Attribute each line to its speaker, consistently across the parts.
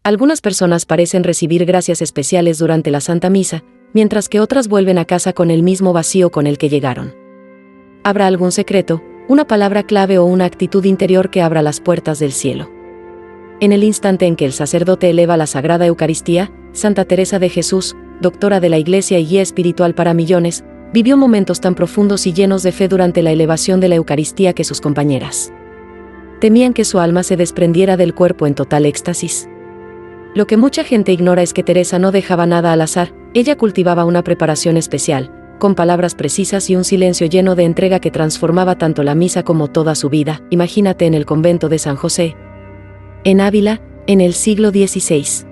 Speaker 1: Algunas personas parecen recibir gracias especiales durante la Santa Misa, mientras que otras vuelven a casa con el mismo vacío con el que llegaron. ¿Habrá algún secreto, una palabra clave o una actitud interior que abra las puertas del cielo? En el instante en que el sacerdote eleva la Sagrada Eucaristía, Santa Teresa de Jesús, doctora de la Iglesia y guía espiritual para millones, vivió momentos tan profundos y llenos de fe durante la elevación de la Eucaristía que sus compañeras temían que su alma se desprendiera del cuerpo en total éxtasis. Lo que mucha gente ignora es que Teresa no dejaba nada al azar, ella cultivaba una preparación especial, con palabras precisas y un silencio lleno de entrega que transformaba tanto la misa como toda su vida. Imagínate en el convento de San José, en Ávila, en el siglo XVI.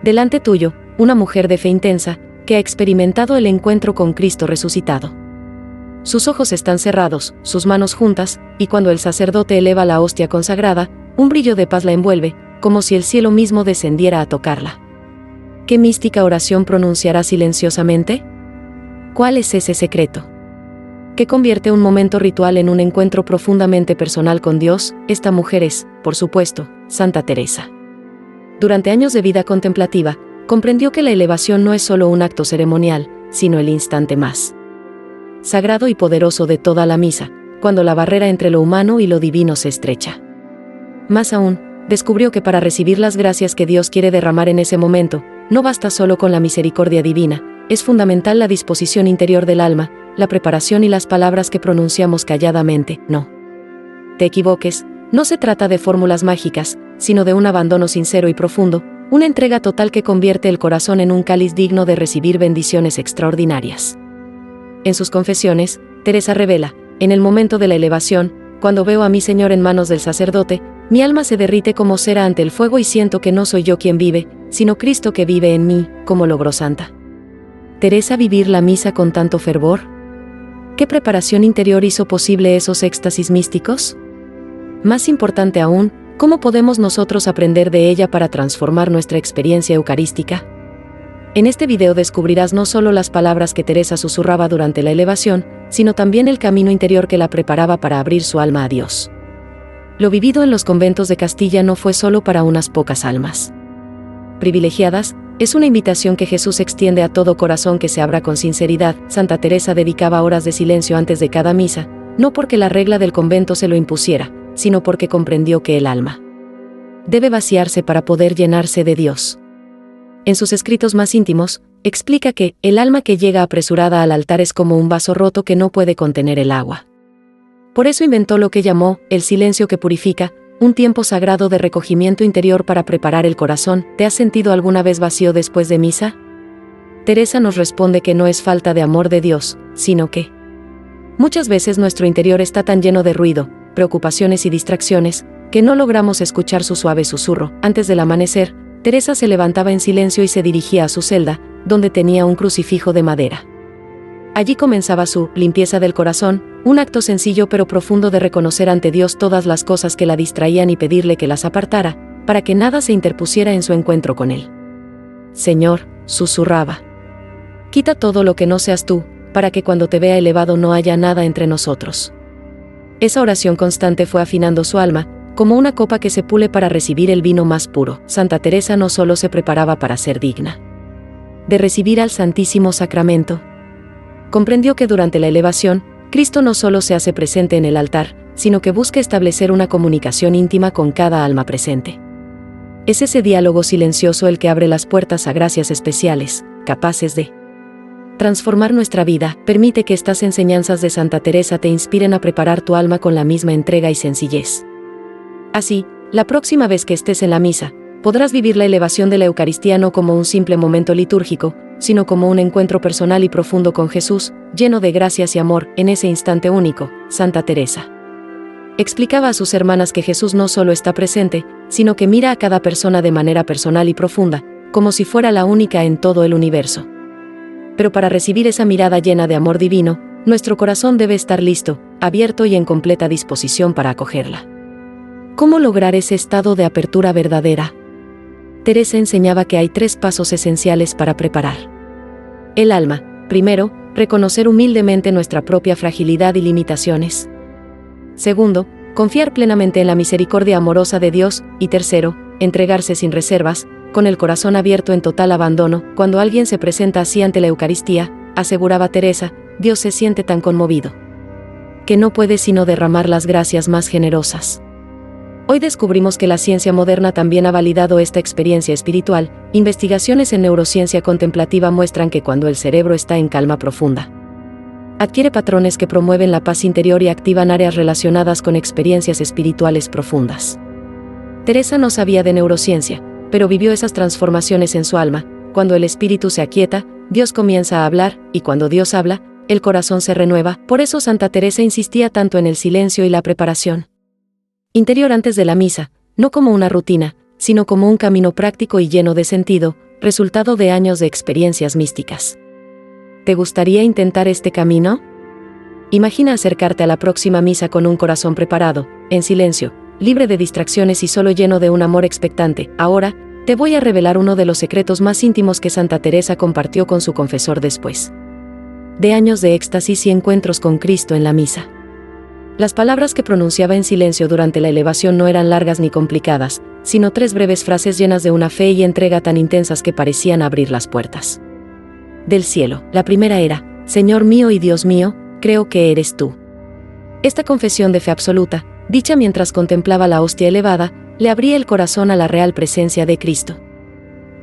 Speaker 1: Delante tuyo, una mujer de fe intensa, que ha experimentado el encuentro con Cristo resucitado. Sus ojos están cerrados, sus manos juntas, y cuando el sacerdote eleva la hostia consagrada, un brillo de paz la envuelve, como si el cielo mismo descendiera a tocarla. ¿Qué mística oración pronunciará silenciosamente? ¿Cuál es ese secreto? ¿Qué convierte un momento ritual en un encuentro profundamente personal con Dios? Esta mujer es, por supuesto, Santa Teresa. Durante años de vida contemplativa, comprendió que la elevación no es solo un acto ceremonial, sino el instante más sagrado y poderoso de toda la misa, cuando la barrera entre lo humano y lo divino se estrecha. Más aún, descubrió que para recibir las gracias que Dios quiere derramar en ese momento, no basta solo con la misericordia divina, es fundamental la disposición interior del alma, la preparación y las palabras que pronunciamos calladamente. No te equivoques, no se trata de fórmulas mágicas, sino de un abandono sincero y profundo, una entrega total que convierte el corazón en un cáliz digno de recibir bendiciones extraordinarias. En sus confesiones, Teresa revela, en el momento de la elevación, cuando veo a mi Señor en manos del sacerdote, mi alma se derrite como cera ante el fuego y siento que no soy yo quien vive, sino Cristo que vive en mí, como logró Santa Teresa vivir la misa con tanto fervor. ¿Qué preparación interior hizo posible esos éxtasis místicos? Más importante aún, ¿cómo podemos nosotros aprender de ella para transformar nuestra experiencia eucarística? En este video descubrirás no solo las palabras que Teresa susurraba durante la elevación, sino también el camino interior que la preparaba para abrir su alma a Dios. Lo vivido en los conventos de Castilla no fue solo para unas pocas almas privilegiadas, es una invitación que Jesús extiende a todo corazón que se abra con sinceridad. Santa Teresa dedicaba horas de silencio antes de cada misa, no porque la regla del convento se lo impusiera, sino porque comprendió que el alma debe vaciarse para poder llenarse de Dios. En sus escritos más íntimos, explica que el alma que llega apresurada al altar es como un vaso roto que no puede contener el agua. Por eso inventó lo que llamó el silencio que purifica, un tiempo sagrado de recogimiento interior para preparar el corazón. ¿Te has sentido alguna vez vacío después de misa? Teresa nos responde que no es falta de amor de Dios, sino que muchas veces nuestro interior está tan lleno de ruido, preocupaciones y distracciones, que no logramos escuchar su suave susurro. Antes del amanecer, Teresa se levantaba en silencio y se dirigía a su celda, donde tenía un crucifijo de madera. Allí comenzaba su limpieza del corazón, un acto sencillo pero profundo de reconocer ante Dios todas las cosas que la distraían y pedirle que las apartara, para que nada se interpusiera en su encuentro con Él. Señor, susurraba, quita todo lo que no seas tú, para que cuando te vea elevado no haya nada entre nosotros. Esa oración constante fue afinando su alma, como una copa que se pule para recibir el vino más puro. Santa Teresa no solo se preparaba para ser digna de recibir al Santísimo Sacramento. Comprendió que durante la elevación, Cristo no solo se hace presente en el altar, sino que busca establecer una comunicación íntima con cada alma presente. Es ese diálogo silencioso el que abre las puertas a gracias especiales, capaces de transformar nuestra vida. Permite que estas enseñanzas de Santa Teresa te inspiren a preparar tu alma con la misma entrega y sencillez. Así, la próxima vez que estés en la misa, podrás vivir la elevación de la Eucaristía no como un simple momento litúrgico, sino como un encuentro personal y profundo con Jesús, lleno de gracias y amor. En ese instante único, Santa Teresa explicaba a sus hermanas que Jesús no solo está presente, sino que mira a cada persona de manera personal y profunda, como si fuera la única en todo el universo. Pero para recibir esa mirada llena de amor divino, nuestro corazón debe estar listo, abierto y en completa disposición para acogerla. ¿Cómo lograr ese estado de apertura verdadera? Teresa enseñaba que hay 3 pasos esenciales para preparar el alma. Primero, reconocer humildemente nuestra propia fragilidad y limitaciones. Segundo, confiar plenamente en la misericordia amorosa de Dios. Y tercero, entregarse sin reservas, con el corazón abierto en total abandono. Cuando alguien se presenta así ante la Eucaristía, aseguraba Teresa, Dios se siente tan conmovido que no puede sino derramar las gracias más generosas. Hoy descubrimos que la ciencia moderna también ha validado esta experiencia espiritual. Investigaciones en neurociencia contemplativa muestran que cuando el cerebro está en calma profunda, adquiere patrones que promueven la paz interior y activan áreas relacionadas con experiencias espirituales profundas. Teresa no sabía de neurociencia, pero vivió esas transformaciones en su alma. Cuando el espíritu se aquieta, Dios comienza a hablar, y cuando Dios habla, el corazón se renueva. Por eso Santa Teresa insistía tanto en el silencio y la preparación interior antes de la misa, no como una rutina, sino como un camino práctico y lleno de sentido, resultado de años de experiencias místicas. ¿Te gustaría intentar este camino? Imagina acercarte a la próxima misa con un corazón preparado, en silencio, libre de distracciones y solo lleno de un amor expectante. Ahora, te voy a revelar uno de los secretos más íntimos que Santa Teresa compartió con su confesor después de años de éxtasis y encuentros con Cristo en la misa. Las palabras que pronunciaba en silencio durante la elevación no eran largas ni complicadas, sino 3 breves frases llenas de una fe y entrega tan intensas que parecían abrir las puertas del cielo. La primera era, Señor mío y Dios mío, creo que eres tú. Esta confesión de fe absoluta, dicha mientras contemplaba la hostia elevada, le abría el corazón a la real presencia de Cristo.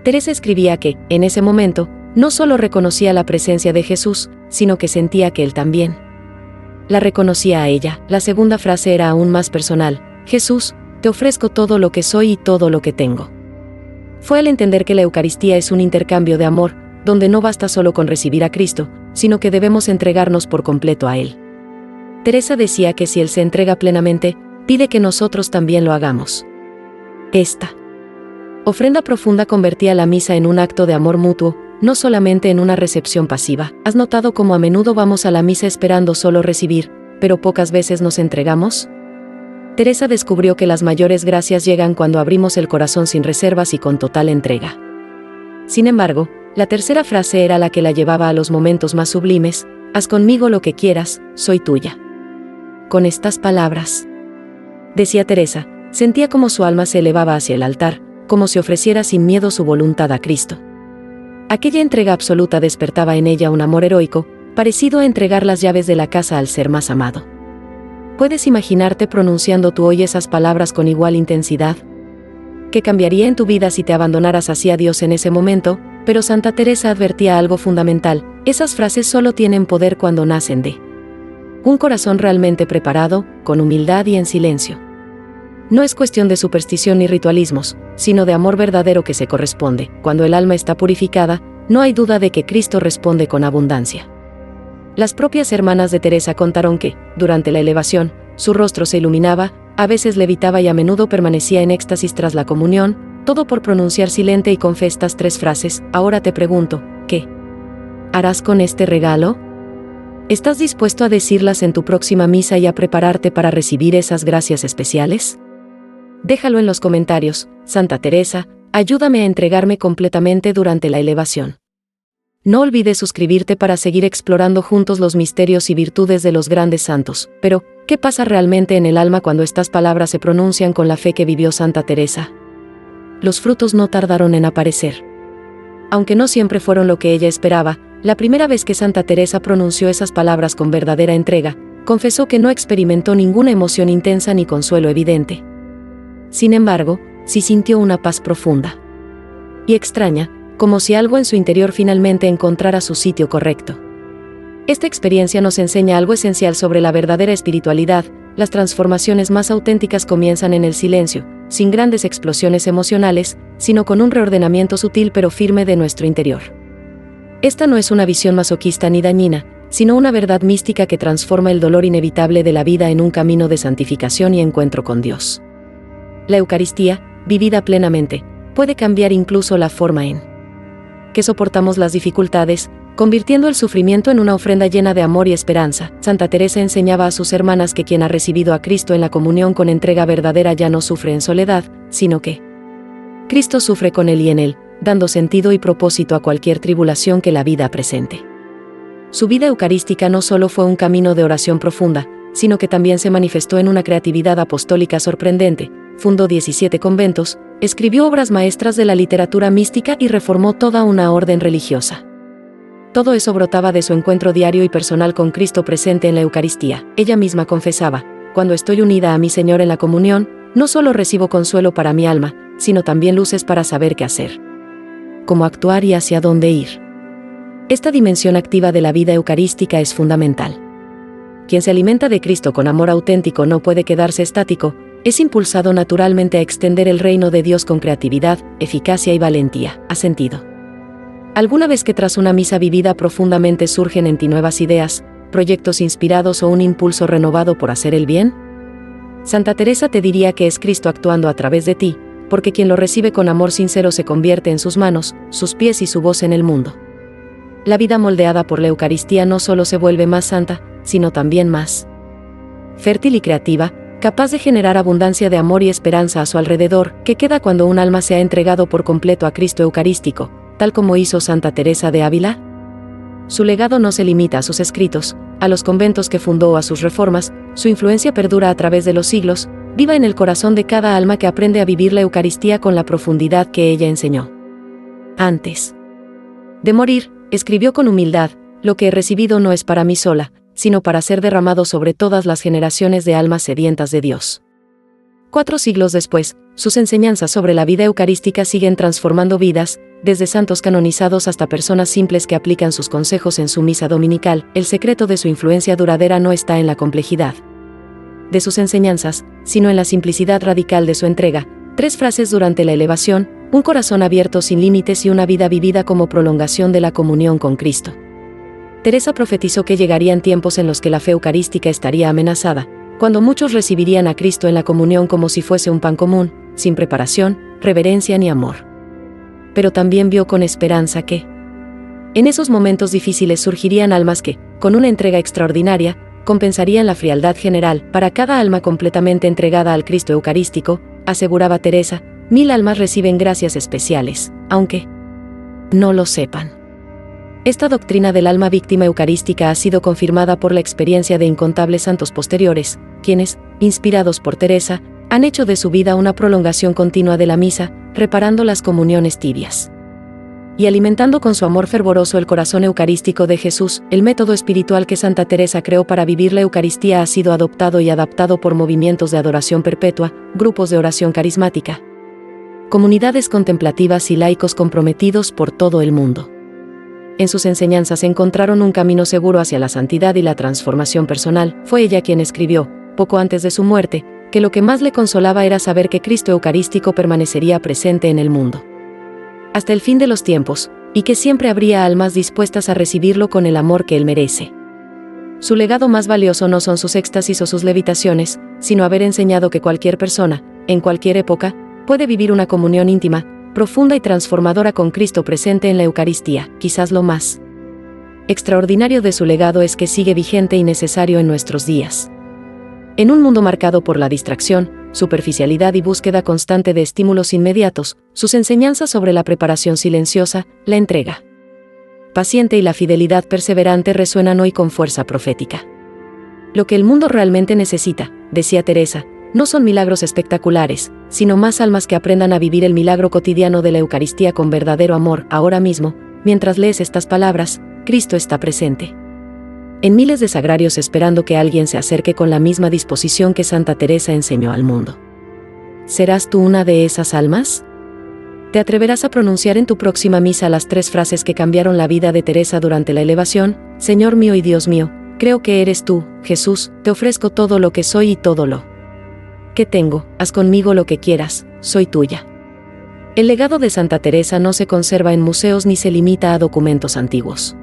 Speaker 1: Teresa escribía que, en ese momento, no solo reconocía la presencia de Jesús, sino que sentía que Él también la reconocía a ella. La segunda frase era aún más personal, Jesús, te ofrezco todo lo que soy y todo lo que tengo. Fue al entender que la Eucaristía es un intercambio de amor, donde no basta solo con recibir a Cristo, sino que debemos entregarnos por completo a Él. Teresa decía que si Él se entrega plenamente, pide que nosotros también lo hagamos. Esta ofrenda profunda convertía la misa en un acto de amor mutuo, no solamente en una recepción pasiva. ¿Has notado cómo a menudo vamos a la misa esperando solo recibir, pero pocas veces nos entregamos? Teresa descubrió que las mayores gracias llegan cuando abrimos el corazón sin reservas y con total entrega. Sin embargo, la tercera frase era la que la llevaba a los momentos más sublimes, haz conmigo lo que quieras, soy tuya. Con estas palabras, decía Teresa, sentía como su alma se elevaba hacia el altar, como si ofreciera sin miedo su voluntad a Cristo. Aquella entrega absoluta despertaba en ella un amor heroico, parecido a entregar las llaves de la casa al ser más amado. ¿Puedes imaginarte pronunciando tú hoy esas palabras con igual intensidad? ¿Qué cambiaría en tu vida si te abandonaras así a Dios en ese momento? Pero Santa Teresa advertía algo fundamental, esas frases solo tienen poder cuando nacen de un corazón realmente preparado, con humildad y en silencio. No es cuestión de superstición ni ritualismos, sino de amor verdadero que se corresponde. Cuando el alma está purificada, no hay duda de que Cristo responde con abundancia. Las propias hermanas de Teresa contaron que, durante la elevación, su rostro se iluminaba, a veces levitaba y a menudo permanecía en éxtasis tras la comunión, todo por pronunciar silente y con fe estas 3 frases. Ahora te pregunto, ¿qué harás con este regalo? ¿Estás dispuesto a decirlas en tu próxima misa y a prepararte para recibir esas gracias especiales? Déjalo en los comentarios. Santa Teresa, ayúdame a entregarme completamente durante la elevación. No olvides suscribirte para seguir explorando juntos los misterios y virtudes de los grandes santos. Pero, ¿qué pasa realmente en el alma cuando estas palabras se pronuncian con la fe que vivió Santa Teresa? Los frutos no tardaron en aparecer. Aunque no siempre fueron lo que ella esperaba, la primera vez que Santa Teresa pronunció esas palabras con verdadera entrega, confesó que no experimentó ninguna emoción intensa ni consuelo evidente. Sin embargo, sí sintió una paz profunda y extraña, como si algo en su interior finalmente encontrara su sitio correcto. Esta experiencia nos enseña algo esencial sobre la verdadera espiritualidad. Las transformaciones más auténticas comienzan en el silencio, sin grandes explosiones emocionales, sino con un reordenamiento sutil pero firme de nuestro interior. Esta no es una visión masoquista ni dañina, sino una verdad mística que transforma el dolor inevitable de la vida en un camino de santificación y encuentro con Dios. La Eucaristía, vivida plenamente, puede cambiar incluso la forma en que soportamos las dificultades, convirtiendo el sufrimiento en una ofrenda llena de amor y esperanza. Santa Teresa enseñaba a sus hermanas que quien ha recibido a Cristo en la comunión con entrega verdadera ya no sufre en soledad, sino que Cristo sufre con él y en él, dando sentido y propósito a cualquier tribulación que la vida presente. Su vida eucarística no solo fue un camino de oración profunda, sino que también se manifestó en una creatividad apostólica sorprendente. Fundó 17 conventos, escribió obras maestras de la literatura mística y reformó toda una orden religiosa. Todo eso brotaba de su encuentro diario y personal con Cristo presente en la Eucaristía. Ella misma confesaba: cuando estoy unida a mi Señor en la comunión, no solo recibo consuelo para mi alma, sino también luces para saber qué hacer, cómo actuar y hacia dónde ir. Esta dimensión activa de la vida eucarística es fundamental. Quien se alimenta de Cristo con amor auténtico no puede quedarse estático, es impulsado naturalmente a extender el reino de Dios con creatividad, eficacia y valentía. ¿Has sentido alguna vez que tras una misa vivida profundamente surgen en ti nuevas ideas, proyectos inspirados o un impulso renovado por hacer el bien? Santa Teresa te diría que es Cristo actuando a través de ti, porque quien lo recibe con amor sincero se convierte en sus manos, sus pies y su voz en el mundo. La vida moldeada por la Eucaristía no solo se vuelve más santa, sino también más fértil y creativa, capaz de generar abundancia de amor y esperanza a su alrededor, que queda cuando un alma se ha entregado por completo a Cristo Eucarístico, tal como hizo Santa Teresa de Ávila. Su legado no se limita a sus escritos, a los conventos que fundó o a sus reformas, su influencia perdura a través de los siglos, viva en el corazón de cada alma que aprende a vivir la Eucaristía con la profundidad que ella enseñó. Antes de morir, escribió con humildad: lo que he recibido no es para mí sola, sino para ser derramado sobre todas las generaciones de almas sedientas de Dios. 4 siglos después, sus enseñanzas sobre la vida eucarística siguen transformando vidas, desde santos canonizados hasta personas simples que aplican sus consejos en su misa dominical. El secreto de su influencia duradera no está en la complejidad de sus enseñanzas, sino en la simplicidad radical de su entrega. 3 frases durante la elevación: un corazón abierto sin límites y una vida vivida como prolongación de la comunión con Cristo. Teresa profetizó que llegarían tiempos en los que la fe eucarística estaría amenazada, cuando muchos recibirían a Cristo en la comunión como si fuese un pan común, sin preparación, reverencia ni amor. Pero también vio con esperanza que en esos momentos difíciles surgirían almas que, con una entrega extraordinaria, compensarían la frialdad general. Para cada alma completamente entregada al Cristo Eucarístico, aseguraba Teresa, 1000 almas reciben gracias especiales, aunque no lo sepan. Esta doctrina del alma víctima eucarística ha sido confirmada por la experiencia de incontables santos posteriores, quienes, inspirados por Teresa, han hecho de su vida una prolongación continua de la misa, reparando las comuniones tibias y alimentando con su amor fervoroso el corazón eucarístico de Jesús. El método espiritual que Santa Teresa creó para vivir la Eucaristía ha sido adoptado y adaptado por movimientos de adoración perpetua, grupos de oración carismática, comunidades contemplativas y laicos comprometidos por todo el mundo. En sus enseñanzas encontraron un camino seguro hacia la santidad y la transformación personal. Fue ella quien escribió, poco antes de su muerte, que lo que más le consolaba era saber que Cristo Eucarístico permanecería presente en el mundo hasta el fin de los tiempos, y que siempre habría almas dispuestas a recibirlo con el amor que él merece. Su legado más valioso no son sus éxtasis o sus levitaciones, sino haber enseñado que cualquier persona, en cualquier época, puede vivir una comunión íntima, profunda y transformadora con Cristo presente en la Eucaristía. Quizás lo más extraordinario de su legado es que sigue vigente y necesario en nuestros días. En un mundo marcado por la distracción, superficialidad y búsqueda constante de estímulos inmediatos, sus enseñanzas sobre la preparación silenciosa, la entrega paciente y la fidelidad perseverante resuenan hoy con fuerza profética. Lo que el mundo realmente necesita, decía Teresa, no son milagros espectaculares, sino más almas que aprendan a vivir el milagro cotidiano de la Eucaristía con verdadero amor. Ahora mismo, mientras lees estas palabras, Cristo está presente en miles de sagrarios esperando que alguien se acerque con la misma disposición que Santa Teresa enseñó al mundo. ¿Serás tú una de esas almas? ¿Te atreverás a pronunciar en tu próxima misa las 3 frases que cambiaron la vida de Teresa durante la elevación? Señor mío y Dios mío, creo que eres tú, Jesús, te ofrezco todo lo que soy y todo lo que tengo, haz conmigo lo que quieras, soy tuya. El legado de Santa Teresa no se conserva en museos ni se limita a documentos antiguos.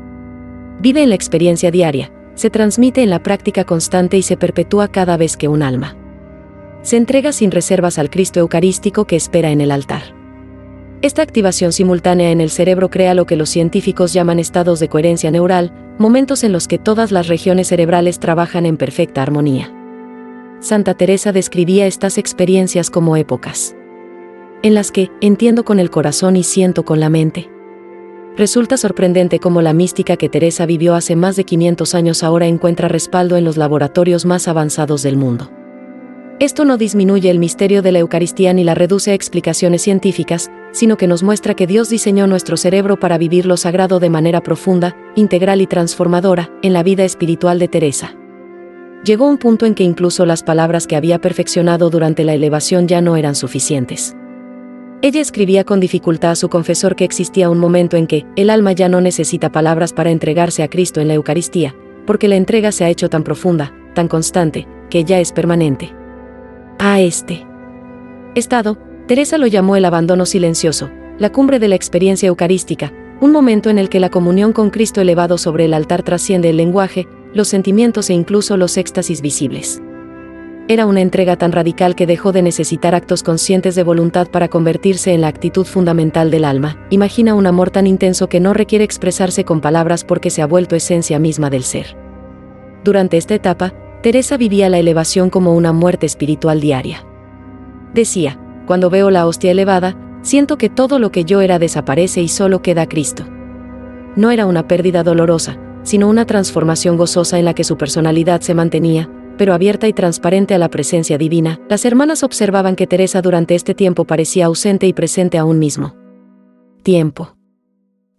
Speaker 1: Vive en la experiencia diaria, se transmite en la práctica constante y se perpetúa cada vez que un alma se entrega sin reservas al Cristo Eucarístico que espera en el altar. Esta activación simultánea en el cerebro crea lo que los científicos llaman estados de coherencia neural, momentos en los que todas las regiones cerebrales trabajan en perfecta armonía. Santa Teresa describía estas experiencias como épocas en las que entiendo con el corazón y siento con la mente. Resulta sorprendente cómo la mística que Teresa vivió hace más de 500 años ahora encuentra respaldo en los laboratorios más avanzados del mundo. Esto no disminuye el misterio de la Eucaristía ni la reduce a explicaciones científicas, sino que nos muestra que Dios diseñó nuestro cerebro para vivir lo sagrado de manera profunda, integral y transformadora, en la vida espiritual de Teresa. Llegó un punto en que incluso las palabras que había perfeccionado durante la elevación ya no eran suficientes. Ella escribía con dificultad a su confesor que existía un momento en que el alma ya no necesita palabras para entregarse a Cristo en la Eucaristía, porque la entrega se ha hecho tan profunda, tan constante, que ya es permanente. A este estado, Teresa lo llamó el abandono silencioso, la cumbre de la experiencia eucarística, un momento en el que la comunión con Cristo elevado sobre el altar trasciende el lenguaje, los sentimientos e incluso los éxtasis visibles. Era una entrega tan radical que dejó de necesitar actos conscientes de voluntad para convertirse en la actitud fundamental del alma. Imagina un amor tan intenso que no requiere expresarse con palabras porque se ha vuelto esencia misma del ser. Durante esta etapa, Teresa vivía la elevación como una muerte espiritual diaria. Decía: cuando veo la hostia elevada, siento que todo lo que yo era desaparece y solo queda Cristo. No era una pérdida dolorosa, sino una transformación gozosa en la que su personalidad se mantenía, pero abierta y transparente a la presencia divina. Las hermanas observaban que Teresa durante este tiempo parecía ausente y presente a un mismo tiempo.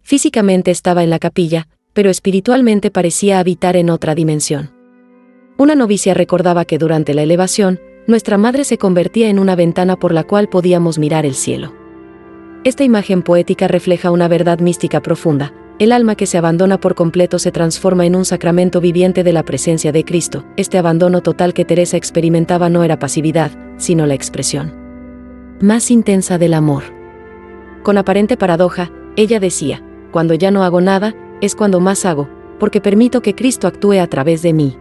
Speaker 1: Físicamente estaba en la capilla, pero espiritualmente parecía habitar en otra dimensión. Una novicia recordaba que durante la elevación, nuestra madre se convertía en una ventana por la cual podíamos mirar el cielo. Esta imagen poética refleja una verdad mística profunda. El alma que se abandona por completo se transforma en un sacramento viviente de la presencia de Cristo. Este abandono total que Teresa experimentaba no era pasividad, sino la expresión más intensa del amor. Con aparente paradoja, ella decía: cuando ya no hago nada, es cuando más hago, porque permito que Cristo actúe a través de mí.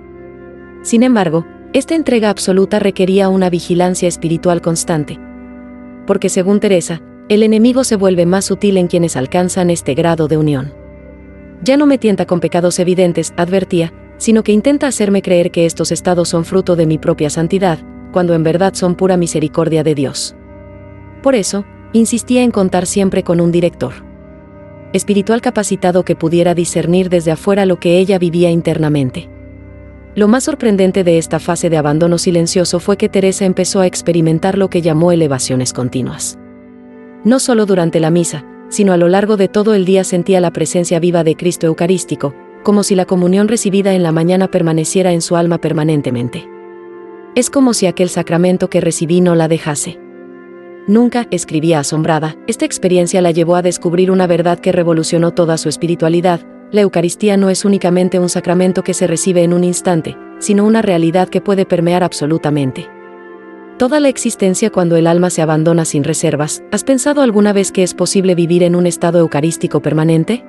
Speaker 1: Sin embargo, esta entrega absoluta requería una vigilancia espiritual constante. Porque según Teresa, el enemigo se vuelve más sutil en quienes alcanzan este grado de unión. Ya no me tienta con pecados evidentes, advertía, sino que intenta hacerme creer que estos estados son fruto de mi propia santidad, cuando en verdad son pura misericordia de Dios. Por eso, insistía en contar siempre con un director espiritual capacitado que pudiera discernir desde afuera lo que ella vivía internamente. Lo más sorprendente de esta fase de abandono silencioso fue que Teresa empezó a experimentar lo que llamó elevaciones continuas. No solo durante la misa, sino a lo largo de todo el día sentía la presencia viva de Cristo Eucarístico, como si la comunión recibida en la mañana permaneciera en su alma permanentemente. Es como si aquel sacramento que recibí no la dejase. Nunca, escribía asombrada, esta experiencia la llevó a descubrir una verdad que revolucionó toda su espiritualidad. La Eucaristía no es únicamente un sacramento que se recibe en un instante, sino una realidad que puede permear absolutamente toda la existencia cuando el alma se abandona sin reservas. ¿Has pensado alguna vez que es posible vivir en un estado eucarístico permanente?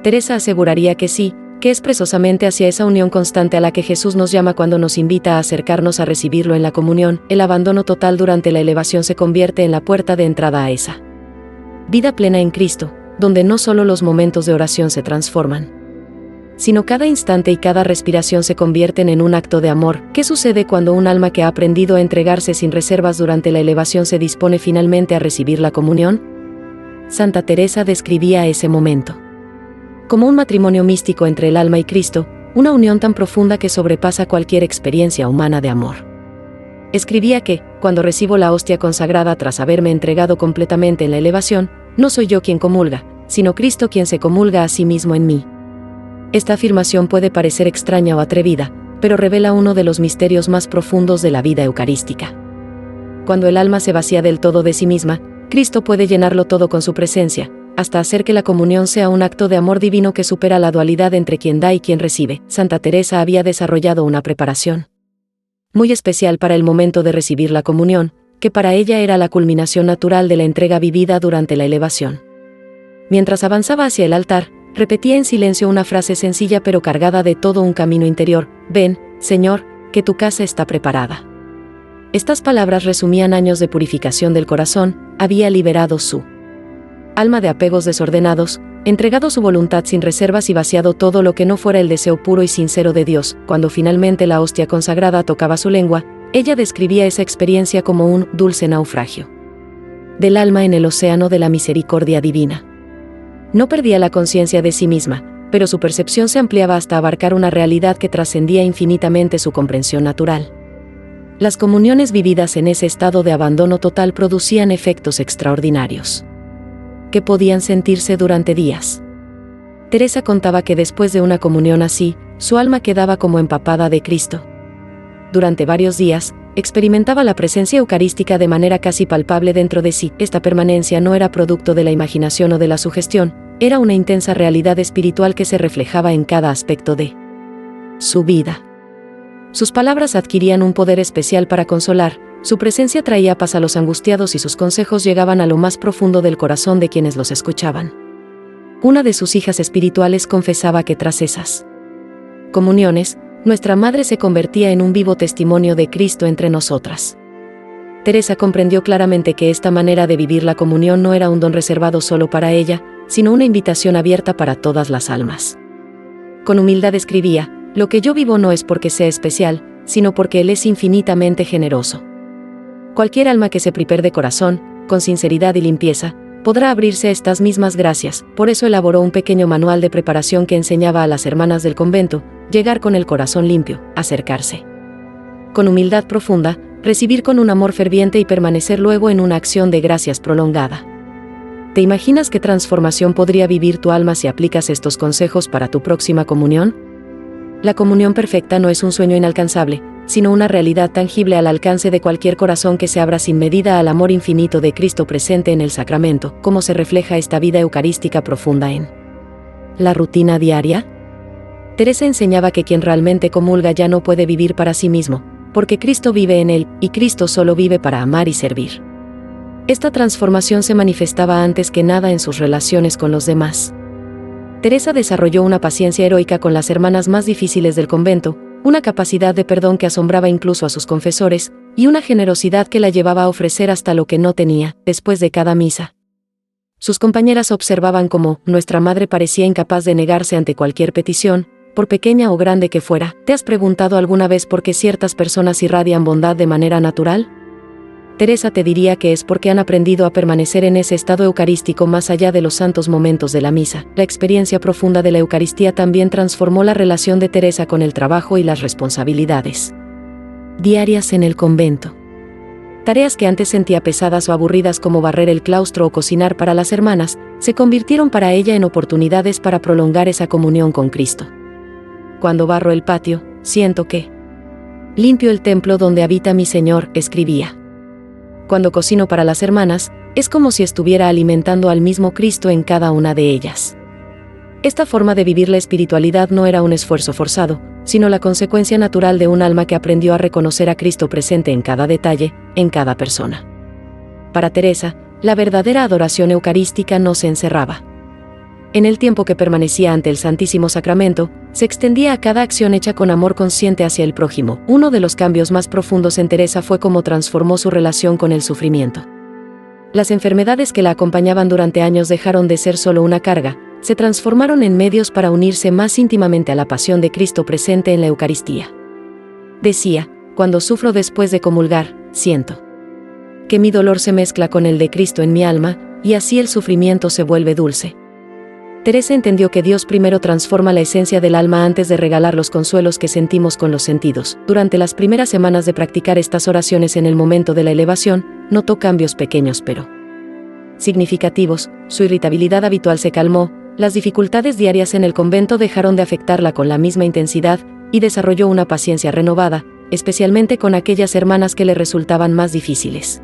Speaker 1: Teresa aseguraría que sí, que es precisamente hacia esa unión constante a la que Jesús nos llama cuando nos invita a acercarnos a recibirlo en la comunión. El abandono total durante la elevación se convierte en la puerta de entrada a esa vida plena en Cristo, donde no solo los momentos de oración se transforman, sino cada instante y cada respiración se convierten en un acto de amor. ¿Qué sucede cuando un alma que ha aprendido a entregarse sin reservas durante la elevación se dispone finalmente a recibir la comunión? Santa Teresa describía ese momento como un matrimonio místico entre el alma y Cristo, una unión tan profunda que sobrepasa cualquier experiencia humana de amor. Escribía que, cuando recibo la hostia consagrada tras haberme entregado completamente en la elevación, no soy yo quien comulga, sino Cristo quien se comulga a sí mismo en mí. Esta afirmación puede parecer extraña o atrevida, pero revela uno de los misterios más profundos de la vida eucarística. Cuando el alma se vacía del todo de sí misma, Cristo puede llenarlo todo con su presencia, hasta hacer que la comunión sea un acto de amor divino que supera la dualidad entre quien da y quien recibe. Santa Teresa había desarrollado una preparación muy especial para el momento de recibir la comunión, que para ella era la culminación natural de la entrega vivida durante la elevación. Mientras avanzaba hacia el altar, repetía en silencio una frase sencilla pero cargada de todo un camino interior: ven, Señor, que tu casa está preparada. Estas palabras resumían años de purificación del corazón. Había liberado su alma de apegos desordenados, entregado su voluntad sin reservas y vaciado todo lo que no fuera el deseo puro y sincero de Dios. Cuando finalmente la hostia consagrada tocaba su lengua, ella describía esa experiencia como un dulce naufragio del alma en el océano de la misericordia divina. No perdía la conciencia de sí misma, pero su percepción se ampliaba hasta abarcar una realidad que trascendía infinitamente su comprensión natural. Las comuniones vividas en ese estado de abandono total producían efectos extraordinarios, que podían sentirse durante días. Teresa contaba que después de una comunión así, su alma quedaba como empapada de Cristo. Durante varios días, experimentaba la presencia eucarística de manera casi palpable dentro de sí. Esta permanencia no era producto de la imaginación o de la sugestión, era una intensa realidad espiritual que se reflejaba en cada aspecto de su vida. Sus palabras adquirían un poder especial para consolar, su presencia traía paz a los angustiados y sus consejos llegaban a lo más profundo del corazón de quienes los escuchaban. Una de sus hijas espirituales confesaba que tras esas comuniones, nuestra madre se convertía en un vivo testimonio de Cristo entre nosotras. Teresa comprendió claramente que esta manera de vivir la comunión no era un don reservado solo para ella, sino una invitación abierta para todas las almas. Con humildad escribía: lo que yo vivo no es porque sea especial, sino porque Él es infinitamente generoso. Cualquier alma que se prepare de corazón, con sinceridad y limpieza, podrá abrirse a estas mismas gracias. Por eso elaboró un pequeño manual de preparación que enseñaba a las hermanas del convento: llegar con el corazón limpio, acercarse con humildad profunda, recibir con un amor ferviente y permanecer luego en una acción de gracias prolongada. ¿Te imaginas qué transformación podría vivir tu alma si aplicas estos consejos para tu próxima comunión? La comunión perfecta no es un sueño inalcanzable, sino una realidad tangible al alcance de cualquier corazón que se abra sin medida al amor infinito de Cristo presente en el sacramento. ¿Cómo se refleja esta vida eucarística profunda en la rutina diaria? Teresa enseñaba que quien realmente comulga ya no puede vivir para sí mismo, porque Cristo vive en él, y Cristo solo vive para amar y servir. Esta transformación se manifestaba antes que nada en sus relaciones con los demás. Teresa desarrolló una paciencia heroica con las hermanas más difíciles del convento, una capacidad de perdón que asombraba incluso a sus confesores, y una generosidad que la llevaba a ofrecer hasta lo que no tenía, después de cada misa. Sus compañeras observaban cómo nuestra madre parecía incapaz de negarse ante cualquier petición, por pequeña o grande que fuera. ¿Te has preguntado alguna vez por qué ciertas personas irradian bondad de manera natural? Teresa te diría que es porque han aprendido a permanecer en ese estado eucarístico más allá de los santos momentos de la misa. La experiencia profunda de la Eucaristía también transformó la relación de Teresa con el trabajo y las responsabilidades diarias en el convento. Tareas que antes sentía pesadas o aburridas, como barrer el claustro o cocinar para las hermanas, se convirtieron para ella en oportunidades para prolongar esa comunión con Cristo. Cuando barro el patio, siento que limpio el templo donde habita mi Señor, escribía. Cuando cocino para las hermanas, es como si estuviera alimentando al mismo Cristo en cada una de ellas. Esta forma de vivir la espiritualidad no era un esfuerzo forzado, sino la consecuencia natural de un alma que aprendió a reconocer a Cristo presente en cada detalle, en cada persona. Para Teresa, la verdadera adoración eucarística no se encerraba en el tiempo que permanecía ante el Santísimo Sacramento, se extendía a cada acción hecha con amor consciente hacia el prójimo. Uno de los cambios más profundos en Teresa fue cómo transformó su relación con el sufrimiento. Las enfermedades que la acompañaban durante años dejaron de ser solo una carga, se transformaron en medios para unirse más íntimamente a la pasión de Cristo presente en la Eucaristía. Decía: cuando sufro después de comulgar, siento que mi dolor se mezcla con el de Cristo en mi alma, y así el sufrimiento se vuelve dulce. Teresa entendió que Dios primero transforma la esencia del alma antes de regalar los consuelos que sentimos con los sentidos. Durante las primeras semanas de practicar estas oraciones en el momento de la elevación, notó cambios pequeños pero significativos. Su irritabilidad habitual se calmó, las dificultades diarias en el convento dejaron de afectarla con la misma intensidad, y desarrolló una paciencia renovada, especialmente con aquellas hermanas que le resultaban más difíciles.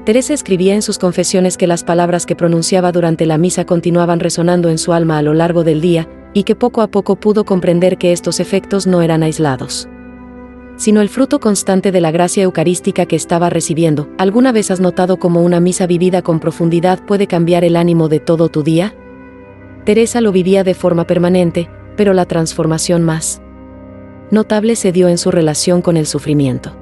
Speaker 1: Teresa escribía en sus confesiones que las palabras que pronunciaba durante la misa continuaban resonando en su alma a lo largo del día, y que poco a poco pudo comprender que estos efectos no eran aislados, sino el fruto constante de la gracia eucarística que estaba recibiendo. ¿Alguna vez has notado cómo una misa vivida con profundidad puede cambiar el ánimo de todo tu día? Teresa lo vivía de forma permanente, pero la transformación más notable se dio en su relación con el sufrimiento.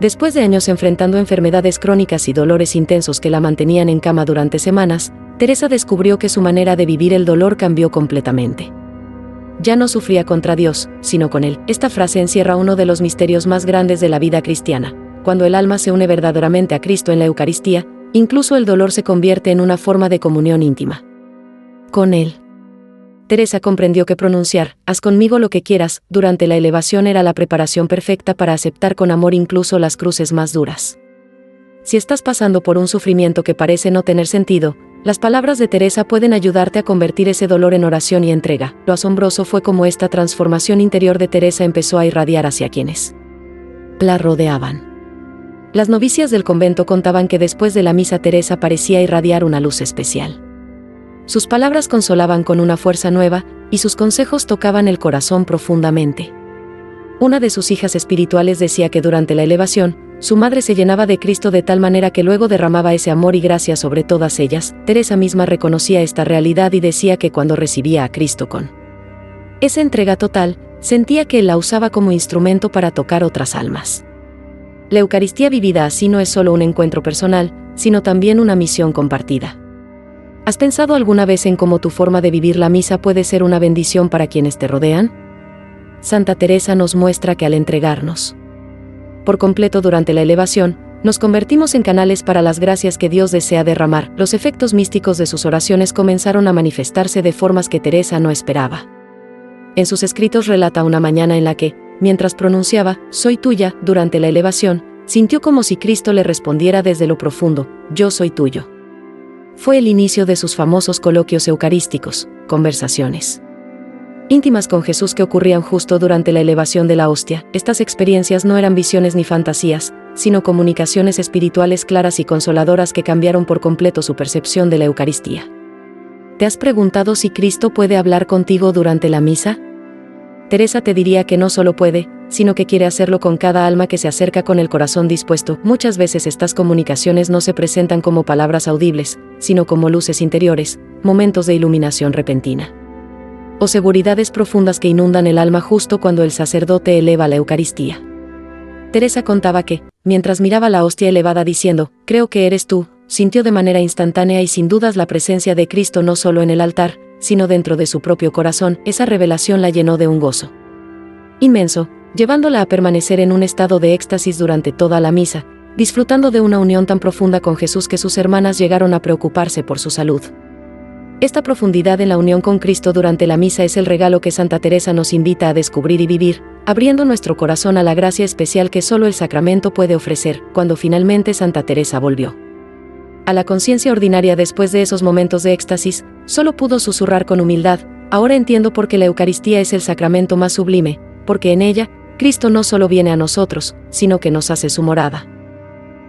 Speaker 1: Después de años enfrentando enfermedades crónicas y dolores intensos que la mantenían en cama durante semanas, Teresa descubrió que su manera de vivir el dolor cambió completamente. Ya no sufría contra Dios, sino con Él. Esta frase encierra uno de los misterios más grandes de la vida cristiana. Cuando el alma se une verdaderamente a Cristo en la Eucaristía, incluso el dolor se convierte en una forma de comunión íntima con Él. Teresa comprendió que pronunciar, haz conmigo lo que quieras, durante la elevación era la preparación perfecta para aceptar con amor incluso las cruces más duras. Si estás pasando por un sufrimiento que parece no tener sentido, las palabras de Teresa pueden ayudarte a convertir ese dolor en oración y entrega. Lo asombroso fue cómo esta transformación interior de Teresa empezó a irradiar hacia quienes la rodeaban. Las novicias del convento contaban que después de la misa Teresa parecía irradiar una luz especial. Sus palabras consolaban con una fuerza nueva, y sus consejos tocaban el corazón profundamente. Una de sus hijas espirituales decía que durante la elevación, su madre se llenaba de Cristo de tal manera que luego derramaba ese amor y gracia sobre todas ellas. Teresa misma reconocía esta realidad y decía que cuando recibía a Cristo con esa entrega total, sentía que Él la usaba como instrumento para tocar otras almas. La Eucaristía vivida así no es solo un encuentro personal, sino también una misión compartida. ¿Has pensado alguna vez en cómo tu forma de vivir la misa puede ser una bendición para quienes te rodean? Santa Teresa nos muestra que al entregarnos por completo durante la elevación, nos convertimos en canales para las gracias que Dios desea derramar. Los efectos místicos de sus oraciones comenzaron a manifestarse de formas que Teresa no esperaba. En sus escritos relata una mañana en la que, mientras pronunciaba, soy tuya, durante la elevación, sintió como si Cristo le respondiera desde lo profundo, yo soy tuyo. Fue el inicio de sus famosos coloquios eucarísticos, conversaciones íntimas con Jesús que ocurrían justo durante la elevación de la hostia. Estas experiencias no eran visiones ni fantasías, sino comunicaciones espirituales claras y consoladoras que cambiaron por completo su percepción de la Eucaristía. ¿Te has preguntado si Cristo puede hablar contigo durante la misa? Teresa te diría que no solo puede, sino que quiere hacerlo con cada alma que se acerca con el corazón dispuesto. Muchas veces estas comunicaciones no se presentan como palabras audibles, sino como luces interiores, momentos de iluminación repentina o seguridades profundas que inundan el alma justo cuando el sacerdote eleva la Eucaristía. Teresa contaba que, mientras miraba la hostia elevada diciendo, creo que eres tú, sintió de manera instantánea y sin dudas la presencia de Cristo no solo en el altar, sino dentro de su propio corazón. Esa revelación la llenó de un gozo inmenso, llevándola a permanecer en un estado de éxtasis durante toda la misa, disfrutando de una unión tan profunda con Jesús que sus hermanas llegaron a preocuparse por su salud. Esta profundidad en la unión con Cristo durante la misa es el regalo que Santa Teresa nos invita a descubrir y vivir, abriendo nuestro corazón a la gracia especial que solo el sacramento puede ofrecer. Cuando finalmente Santa Teresa volvió a la conciencia ordinaria después de esos momentos de éxtasis, solo pudo susurrar con humildad, ahora entiendo por qué la Eucaristía es el sacramento más sublime, porque en ella, Cristo no solo viene a nosotros, sino que nos hace su morada.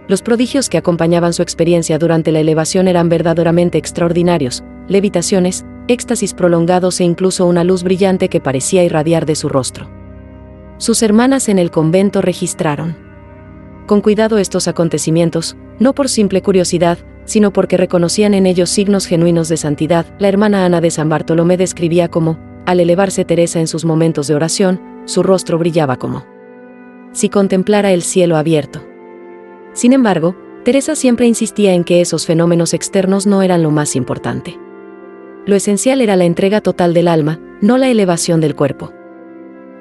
Speaker 1: Los prodigios que acompañaban su experiencia durante la elevación eran verdaderamente extraordinarios, levitaciones, éxtasis prolongados e incluso una luz brillante que parecía irradiar de su rostro. Sus hermanas en el convento registraron con cuidado estos acontecimientos, no por simple curiosidad, sino porque reconocían en ellos signos genuinos de santidad. La hermana Ana de San Bartolomé describía cómo, al elevarse Teresa en sus momentos de oración, su rostro brillaba como si contemplara el cielo abierto. Sin embargo, Teresa siempre insistía en que esos fenómenos externos no eran lo más importante. Lo esencial era la entrega total del alma, no la elevación del cuerpo.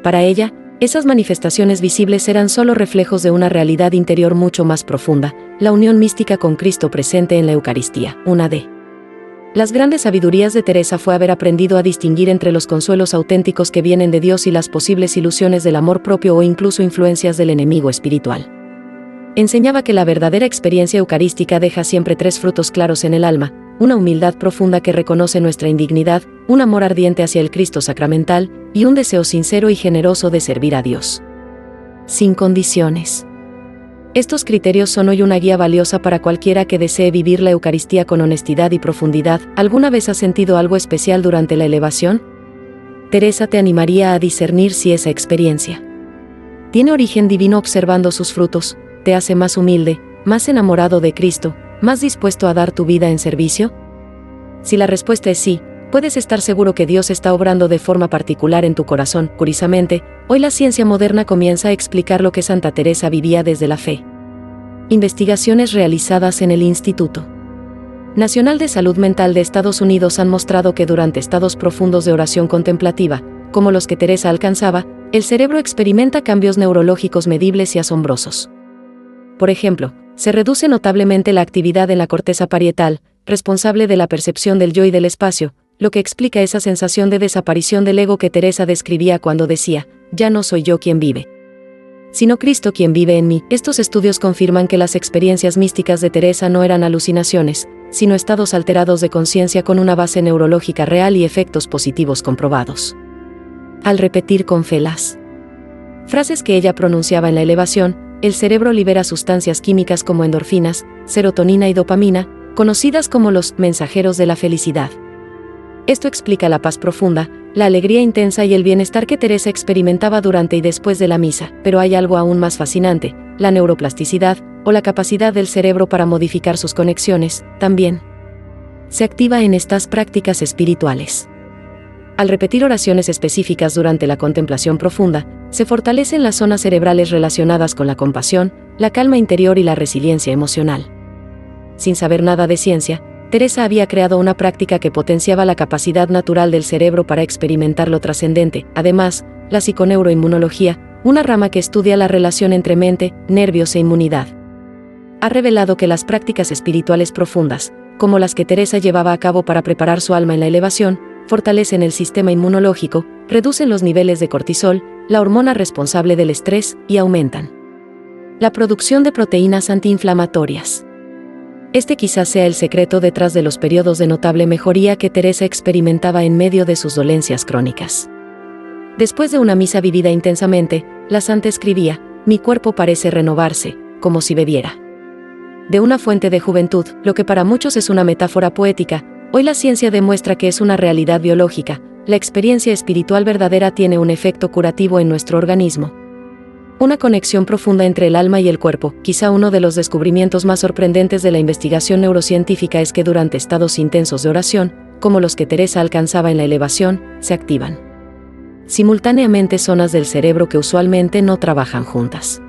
Speaker 1: Para ella, esas manifestaciones visibles eran solo reflejos de una realidad interior mucho más profunda, la unión mística con Cristo presente en la Eucaristía. Una de las grandes sabidurías de Teresa fue haber aprendido a distinguir entre los consuelos auténticos que vienen de Dios y las posibles ilusiones del amor propio o incluso influencias del enemigo espiritual. Enseñaba que la verdadera experiencia eucarística deja siempre tres frutos claros en el alma: una humildad profunda que reconoce nuestra indignidad, un amor ardiente hacia el Cristo sacramental, y un deseo sincero y generoso de servir a Dios sin condiciones. Estos criterios son hoy una guía valiosa para cualquiera que desee vivir la Eucaristía con honestidad y profundidad. ¿Alguna vez has sentido algo especial durante la elevación? Teresa te animaría a discernir si esa experiencia tiene origen divino. Observando sus frutos, ¿te hace más humilde, más enamorado de Cristo, más dispuesto a dar tu vida en servicio? Si la respuesta es sí, puedes estar seguro que Dios está obrando de forma particular en tu corazón. Curiosamente, hoy la ciencia moderna comienza a explicar lo que Santa Teresa vivía desde la fe. Investigaciones realizadas en el Instituto Nacional de Salud Mental de Estados Unidos han mostrado que durante estados profundos de oración contemplativa, como los que Teresa alcanzaba, el cerebro experimenta cambios neurológicos medibles y asombrosos. Por ejemplo, se reduce notablemente la actividad en la corteza parietal, responsable de la percepción del yo y del espacio, lo que explica esa sensación de desaparición del ego que Teresa describía cuando decía, ya no soy yo quien vive, sino Cristo quien vive en mí. Estos estudios confirman que las experiencias místicas de Teresa no eran alucinaciones, sino estados alterados de conciencia con una base neurológica real y efectos positivos comprobados. Al repetir con fe las frases que ella pronunciaba en la elevación, el cerebro libera sustancias químicas como endorfinas, serotonina y dopamina, conocidas como los mensajeros de la felicidad. Esto explica la paz profunda, la alegría intensa y el bienestar que Teresa experimentaba durante y después de la misa. Pero hay algo aún más fascinante, la neuroplasticidad, o la capacidad del cerebro para modificar sus conexiones, también se activa en estas prácticas espirituales. Al repetir oraciones específicas durante la contemplación profunda, se fortalecen las zonas cerebrales relacionadas con la compasión, la calma interior y la resiliencia emocional. Sin saber nada de ciencia, Teresa había creado una práctica que potenciaba la capacidad natural del cerebro para experimentar lo trascendente. Además, la psiconeuroinmunología, una rama que estudia la relación entre mente, nervios e inmunidad, ha revelado que las prácticas espirituales profundas, como las que Teresa llevaba a cabo para preparar su alma en la elevación, fortalecen el sistema inmunológico, reducen los niveles de cortisol, la hormona responsable del estrés, y aumentan la producción de proteínas antiinflamatorias. Este quizás sea el secreto detrás de los periodos de notable mejoría que Teresa experimentaba en medio de sus dolencias crónicas. Después de una misa vivida intensamente, la santa escribía, mi cuerpo parece renovarse, como si bebiera de una fuente de juventud. Lo que para muchos es una metáfora poética, hoy la ciencia demuestra que es una realidad biológica. La experiencia espiritual verdadera tiene un efecto curativo en nuestro organismo. Una conexión profunda entre el alma y el cuerpo. Quizá uno de los descubrimientos más sorprendentes de la investigación neurocientífica es que durante estados intensos de oración, como los que Teresa alcanzaba en la elevación, se activan simultáneamente zonas del cerebro que usualmente no trabajan juntas.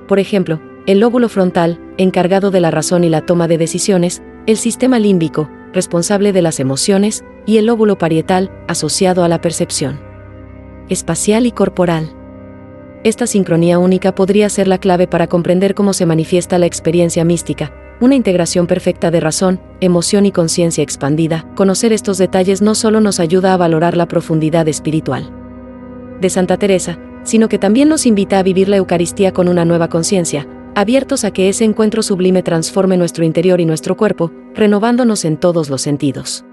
Speaker 1: Por ejemplo, el lóbulo frontal, encargado de la razón y la toma de decisiones, el sistema límbico, responsable de las emociones, y el lóbulo parietal, asociado a la percepción espacial y corporal. Esta sincronía única podría ser la clave para comprender cómo se manifiesta la experiencia mística, una integración perfecta de razón, emoción y conciencia expandida. Conocer estos detalles no solo nos ayuda a valorar la profundidad espiritual de Santa Teresa, sino que también nos invita a vivir la Eucaristía con una nueva conciencia, abiertos a que ese encuentro sublime transforme nuestro interior y nuestro cuerpo, renovándonos en todos los sentidos.